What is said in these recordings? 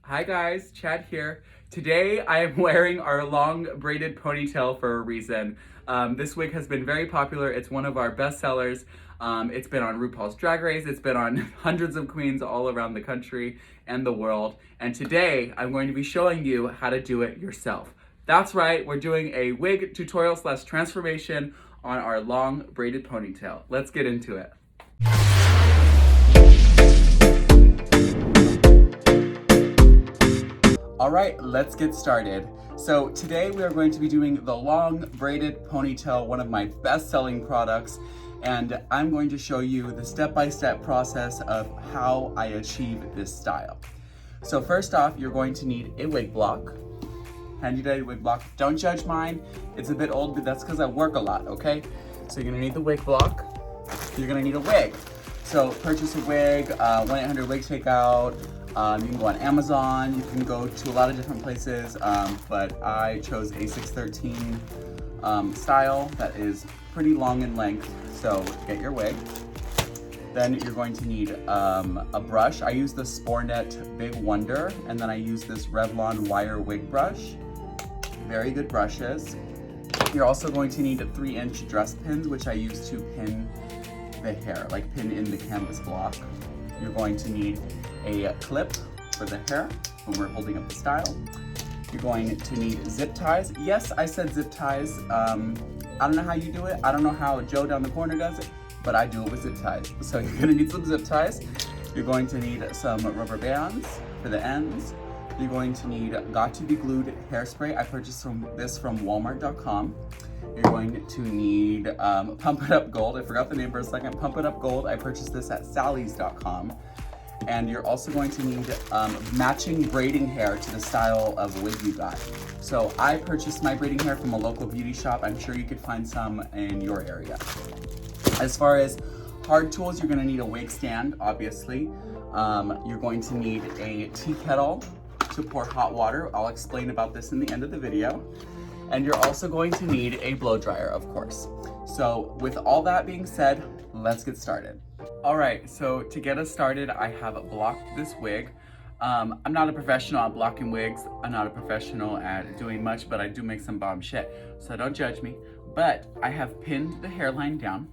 Hi guys, Chad here. Today I am wearing our long braided ponytail for a reason. This wig has been very popular. It's one of our best sellers. It's been on RuPaul's Drag Race. It's been on hundreds of queens all around the country and the world. And today I'm going to be showing you how to do it yourself. That's right, we're doing a wig tutorial / transformation on our long braided ponytail. Let's get into it. All right, let's get started. So today we are going to be doing the long braided ponytail, one of my best-selling products, and I'm going to show you the step-by-step process of how I achieve this style. So first off, you're going to need a wig block, handy-dandy wig block. Don't judge mine, it's a bit old, but that's because I work a lot, okay? So you're gonna need the wig block, you're gonna need a wig. So purchase a wig, 1-800-WIG takeout. You can go on Amazon, you can go to a lot of different places, but I chose a 613 style that is pretty long in length, so get your wig. Then you're going to need a brush. I use the Spornet Big Wonder, and then I use this Revlon wire wig brush. Very good brushes. You're also going to need 3-inch dress pins, which I use to pin the hair, like pin in the canvas block. You're going to need a clip for the hair when we're holding up the style. You're going to need zip ties. Yes, I said zip ties. I don't know how you do it. I don't know how Joe down the corner does it, but I do it with zip ties. So you're gonna need some zip ties. You're going to need some rubber bands for the ends. You're going to need Got To Be Glued hairspray. I purchased this from Walmart.com. You're going to need Pump It Up Gold. I forgot the name for a second. Pump It Up Gold. I purchased this at Sally's.com. And you're also going to need matching braiding hair to the style of wig you got. So I purchased my braiding hair from a local beauty shop. I'm sure you could find some in your area. As far as hard tools, you're gonna need a wig stand, obviously. You're going to need a tea kettle to pour hot water. I'll explain about this in the end of the video. And you're also going to need a blow dryer, of course. So with all that being said, let's get started. All right, so to get us started, I have blocked this wig. I'm not a professional at blocking wigs. I'm not a professional at doing much, but I do make some bomb shit, so don't judge me. But I have pinned the hairline down.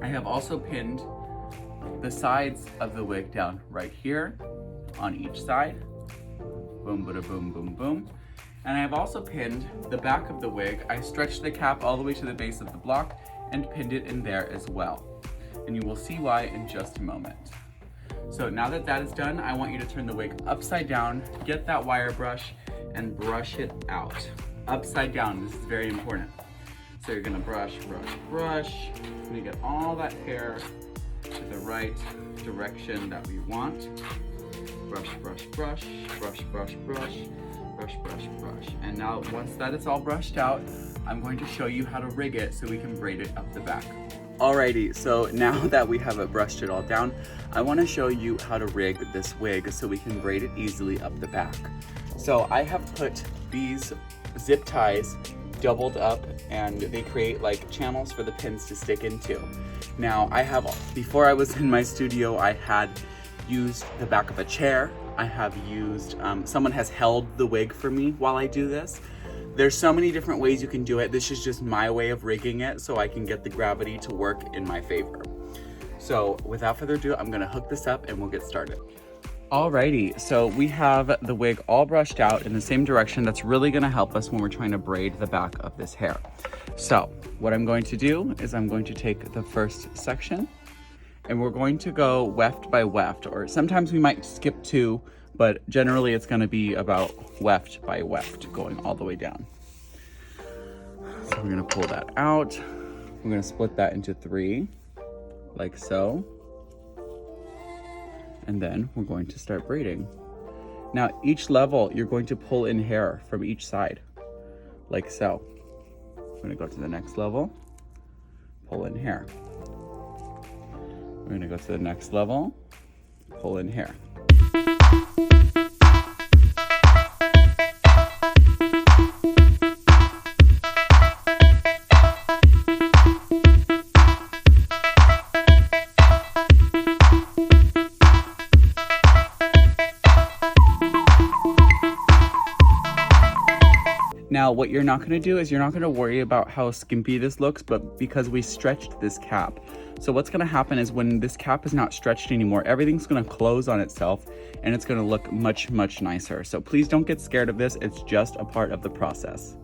I have also pinned the sides of the wig down right here on each side. Boom, bada, boom, boom, boom. And I have also pinned the back of the wig. I stretched the cap all the way to the base of the block and pinned it in there as well. And you will see why in just a moment. So now that that is done, I want you to turn the wig upside down, get that wire brush, and brush it out. Upside down, this is very important. So you're gonna brush, brush, brush. You're gonna get all that hair to the right direction that we want. Brush, brush, brush, brush, brush, brush, brush, brush, brush. And now once that is all brushed out, I'm going to show you how to rig it so we can braid it up the back. Alrighty, so now that we have brushed it all down, I want to show you how to rig this wig so we can braid it easily up the back. So I have put these zip ties doubled up, and they create like channels for the pins to stick into. Now before I was in my studio, I had used the back of a chair. I have used, someone has held the wig for me while I do this. There's so many different ways you can do it. This is just my way of rigging it so I can get the gravity to work in my favor. So without further ado, I'm gonna hook this up and we'll get started. Alrighty, so we have the wig all brushed out in the same direction. That's really gonna help us when we're trying to braid the back of this hair. So what I'm going to do is I'm going to take the first section and we're going to go weft by weft, or sometimes we might skip 2, but generally it's gonna be about weft by weft, going all the way down. So we're gonna pull that out. We're gonna split that into 3, like so. And then we're going to start braiding. Now each level, you're going to pull in hair from each side, like so. We're gonna go to the next level, pull in hair. We're gonna go to the next level, pull in hair. Now, what you're not gonna do is you're not gonna worry about how skimpy this looks, but because we stretched this cap. So what's gonna happen is when this cap is not stretched anymore, everything's gonna close on itself and it's gonna look much, much nicer. So please don't get scared of this. It's just a part of the process.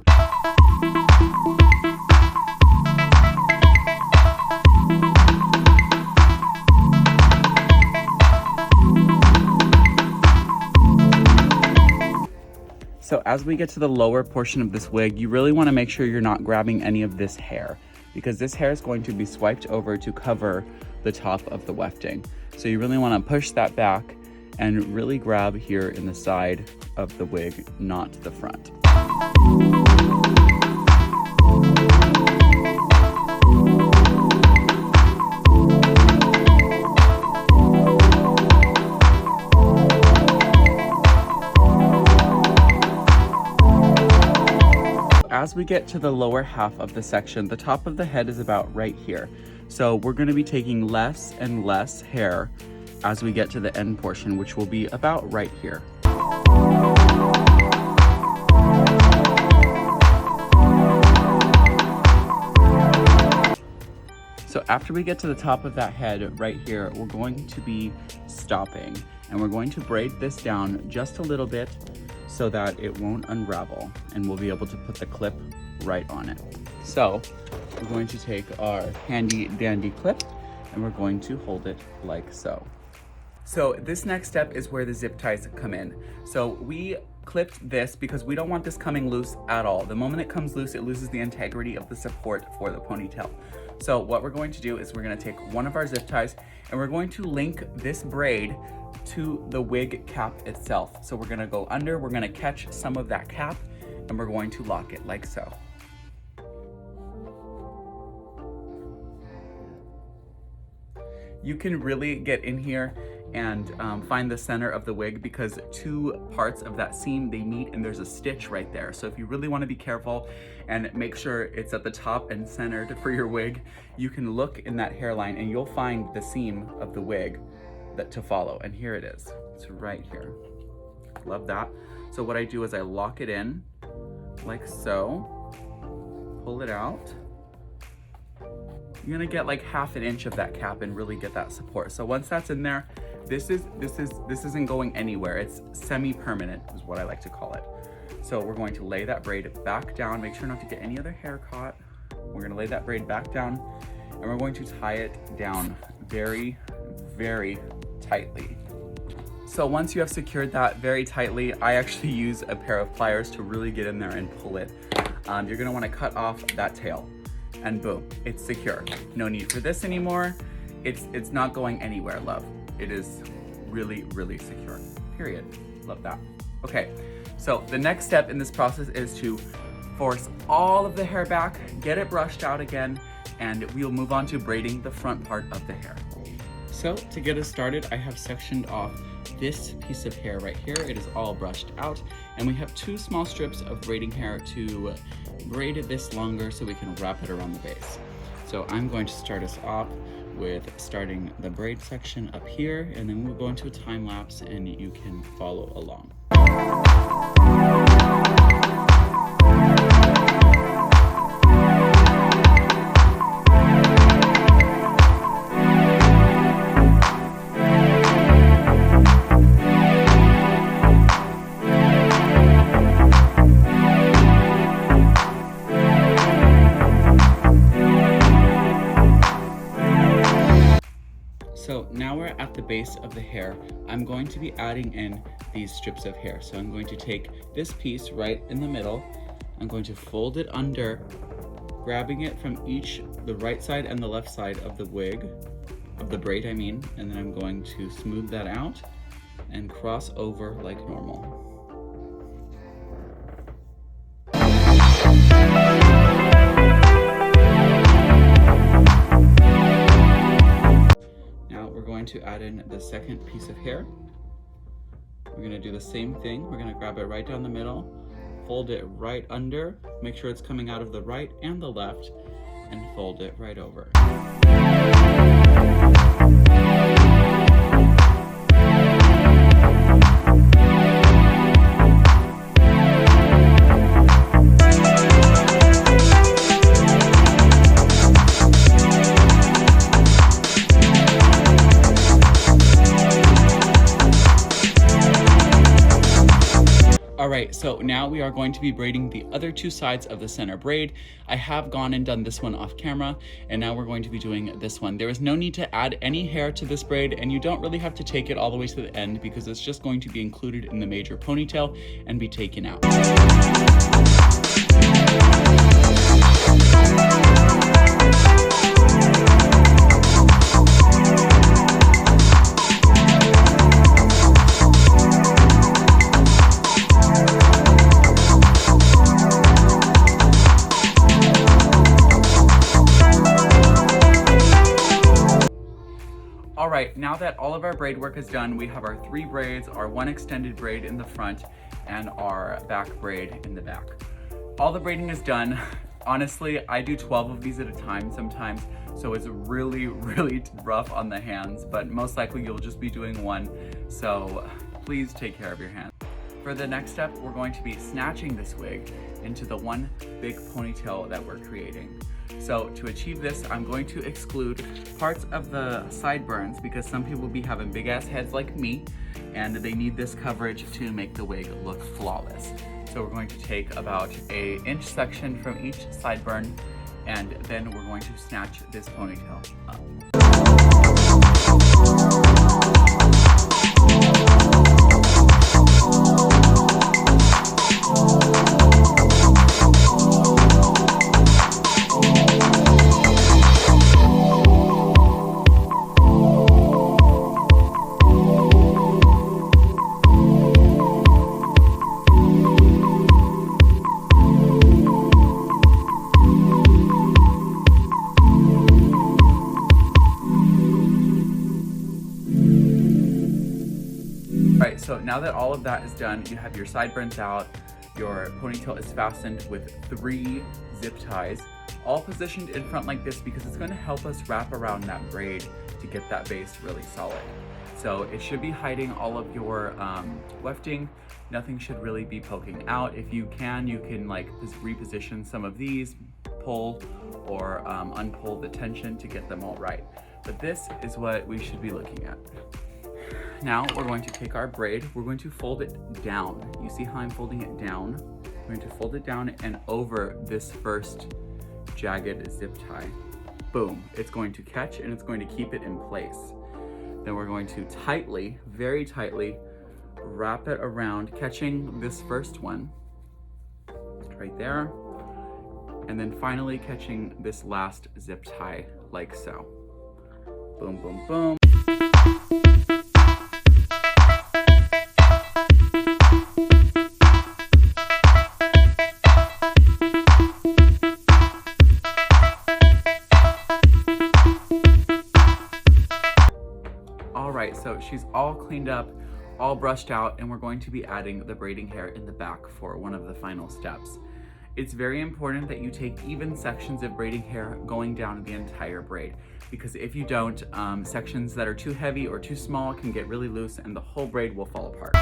So as we get to the lower portion of this wig, you really want to make sure you're not grabbing any of this hair, because this hair is going to be swiped over to cover the top of the wefting. So you really want to push that back and really grab here in the side of the wig, not the front. As we get to the lower half of the section, the top of the head is about right here. So we're going to be taking less and less hair as we get to the end portion, which will be about right here. So after we get to the top of that head right here, we're going to be stopping and we're going to braid this down just a little bit so that it won't unravel and we'll be able to put the clip right on it. So we're going to take our handy dandy clip and we're going to hold it like so. So this next step is where the zip ties come in. So we clipped this because we don't want this coming loose at all. The moment it comes loose, it loses the integrity of the support for the ponytail. So what we're going to do is we're going to take one of our zip ties and we're going to link this braid to the wig cap itself. So we're going to go under, we're going to catch some of that cap and we're going to lock it like so. You can really get in here and find the center of the wig because two parts of that seam, they meet and there's a stitch right there. So if you really want to be careful and make sure it's at the top and centered for your wig, you can look in that hairline and you'll find the seam of the wig to follow. And here it is. It's right here. Love that. So what I do is I lock it in like so, pull it out. You're gonna get like ½ inch of that cap and really get that support. So once that's in there, this isn't going anywhere. It's semi-permanent is what I like to call it. So we're going to lay that braid back down. Make sure not to get any other hair caught. We're gonna lay that braid back down and we're going to tie it down very, very tightly. So once you have secured that very tightly, I actually use a pair of pliers to really get in there and pull it. You're gonna wanna cut off that tail. And boom, it's secure. No need for this anymore. It's not going anywhere, love. It is really, really secure, period. Love that. Okay, so the next step in this process is to force all of the hair back, get it brushed out again, and we'll move on to braiding the front part of the hair. So to get us started, I have sectioned off this piece of hair right here. It is all brushed out, and we have 2 small strips of braiding hair to braid this longer so we can wrap it around the base. So I'm going to start us off with starting the braid section up here, and then we'll go into a time lapse and you can follow along. So now we're at the base of the hair. I'm going to be adding in these strips of hair. So I'm going to take this piece right in the middle. I'm going to fold it under, grabbing it from the right side and the left side of the wig, of the braid I mean, and then I'm going to smooth that out and cross over like normal. To add in the second piece of hair. We're going to do the same thing. We're going to grab it right down the middle, fold it right under, make sure it's coming out of the right and the left, and fold it right over. All right, so now we are going to be braiding the other two sides of the center braid. I have gone and done this one off camera, and now we're going to be doing this one. There is no need to add any hair to this braid, and you don't really have to take it all the way to the end because it's just going to be included in the major ponytail and be taken out. All right, now that all of our braid work is done, we have our 3 braids, our 1 extended braid in the front, and our back braid in the back. All the braiding is done. Honestly, I do 12 of these at a time sometimes, so it's really rough on the hands, but most likely you'll just be doing 1, so please take care of your hands. For the next step, we're going to be snatching this wig into the one big ponytail that we're creating. So to achieve this, I'm going to exclude parts of the sideburns because some people will be having big ass heads like me and they need this coverage to make the wig look flawless. So we're going to take about an inch section from each sideburn and then we're going to snatch this ponytail up. Alright, so now that all of that is done, you have your sideburns out, your ponytail is fastened with 3 zip ties, all positioned in front like this because it's going to help us wrap around that braid to get that base really solid. So it should be hiding all of your wefting, nothing should really be poking out. If you can like reposition some of these, pull or unpull the tension to get them all right. But this is what we should be looking at. Now we're going to take our braid, we're going to fold it down. You see how I'm folding it down? We're going to fold it down and over this first jagged zip tie. Boom, it's going to catch and it's going to keep it in place. Then we're going to tightly, very tightly, wrap it around, catching this first one, right there. And then finally catching this last zip tie, like so. Boom, boom, boom. Alright, so she's all cleaned up, all brushed out, and we're going to be adding the braiding hair in the back for one of the final steps. It's very important that you take even sections of braiding hair going down the entire braid, because if you don't, sections that are too heavy or too small can get really loose and the whole braid will fall apart.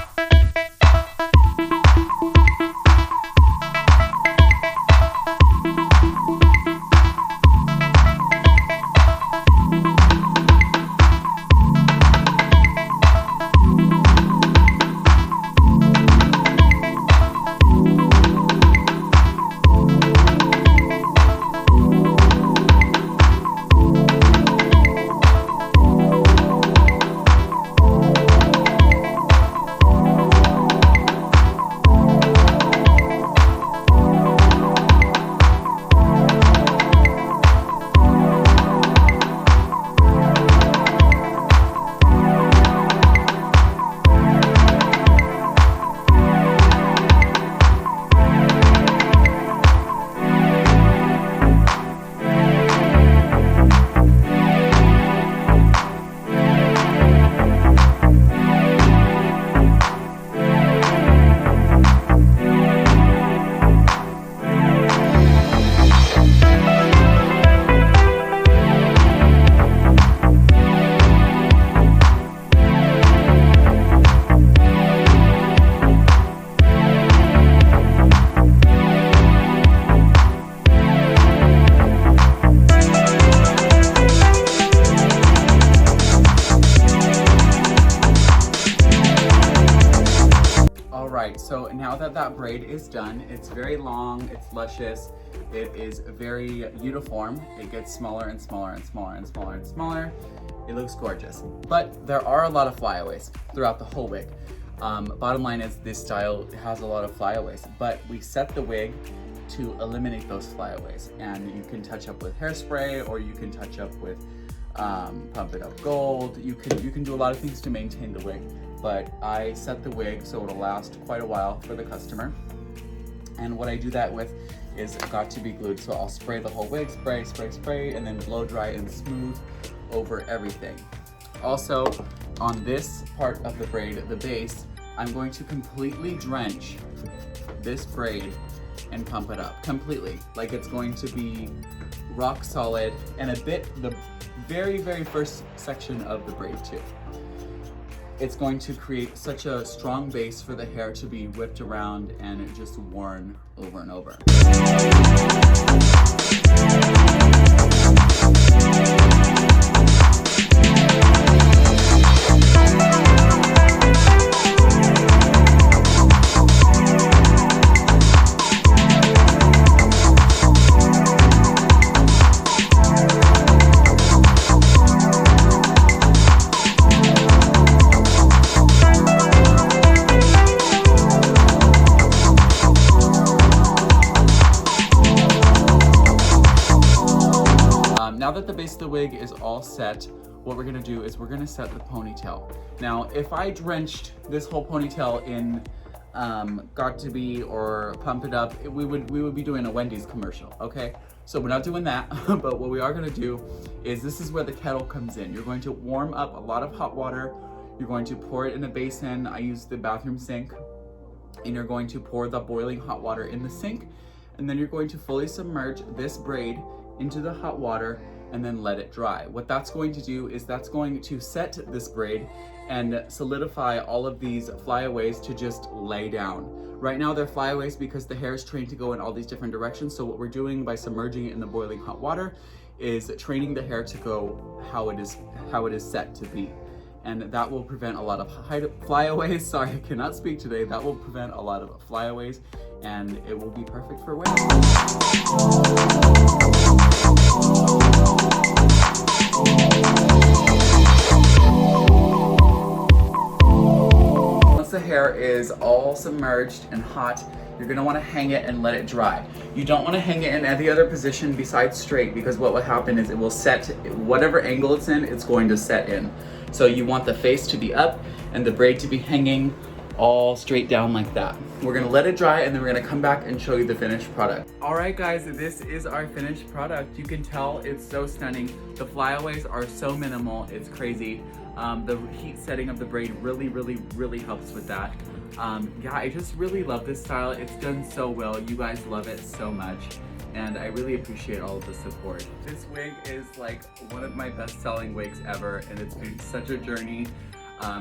right, so now that that braid is done, it's very long, it's luscious, it is very uniform. It gets smaller and smaller and smaller and smaller and smaller. It looks gorgeous. But there are a lot of flyaways throughout the whole wig. Bottom line is this style has a lot of flyaways, but we set the wig to eliminate those flyaways. And you can touch up with hairspray, or you can touch up with Pump It Up Gold. You can do a lot of things to maintain the wig, but I set the wig so it'll last quite a while for the customer. And what I do that with is got to be glued. So I'll spray the whole wig, spray, spray, spray, and then blow dry and smooth over everything. Also, on this part of the braid, the base, I'm going to completely drench this braid and pump it up completely. Like it's going to be rock solid, and the very, very first section of the braid too. It's going to create such a strong base for the hair to be whipped around and just worn over and over. Now that the base of the wig is all set, what we're gonna do is we're gonna set the ponytail. Now, if I drenched this whole ponytail in Got to Be or Pump It Up, we would be doing a Wendy's commercial, okay? So we're not doing that, but what we are gonna do is this is where the kettle comes in. You're going to warm up a lot of hot water. You're going to pour it in a basin. I use the bathroom sink. And you're going to pour the boiling hot water in the sink. And then you're going to fully submerge this braid into the hot water and then let it dry. What that's going to do is that's going to set this braid and solidify all of these flyaways to just lay down. Right now they're flyaways because the hair is trained to go in all these different directions. So what we're doing by submerging it in the boiling hot water is training the hair to go how it is set to be. And that will prevent a lot of flyaways. Sorry, I cannot speak today. That will prevent a lot of flyaways, and it will be perfect for wigs. Once the hair is all submerged and hot, you're gonna wanna hang it and let it dry. You don't wanna hang it in any other position besides straight, because what will happen is it will set, whatever angle it's in, it's going to set in. So you want the face to be up and the braid to be hanging all straight down like that. We're gonna let it dry and then we're gonna come back and show you the finished product. All right guys, this is our finished product. You can tell it's so stunning. The flyaways are so minimal, it's crazy. The heat setting of the braid really helps with that. Yeah, I just really love this style. It's done so well. You guys love it so much, and I really appreciate all of the support. This wig is like one of my best-selling wigs ever, and it's been such a journey.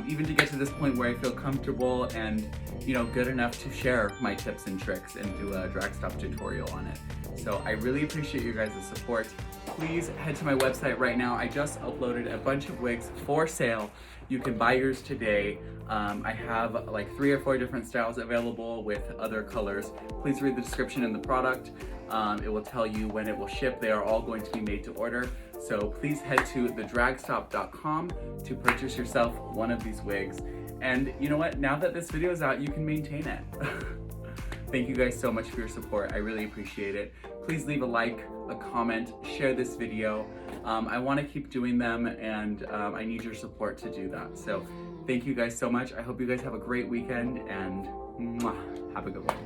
Even to get to this point where I feel comfortable and, you know, good enough to share my tips and tricks and do a Thedragstop tutorial on it. So I really appreciate you guys' support. Please head to my website right now. I just uploaded a bunch of wigs for sale. You can buy yours today. I have like 3 or 4 different styles available with other colors. Please read the description in the product. It will tell you when it will ship. They are all going to be made to order. So please head to thedragstop.com to purchase yourself one of these wigs. And you know what? Now that this video is out, you can maintain it. Thank you guys so much for your support. I really appreciate it. Please leave a like, a comment, share this video. I want to keep doing them, and I need your support to do that. So thank you guys so much. I hope you guys have a great weekend, and mwah, have a good one.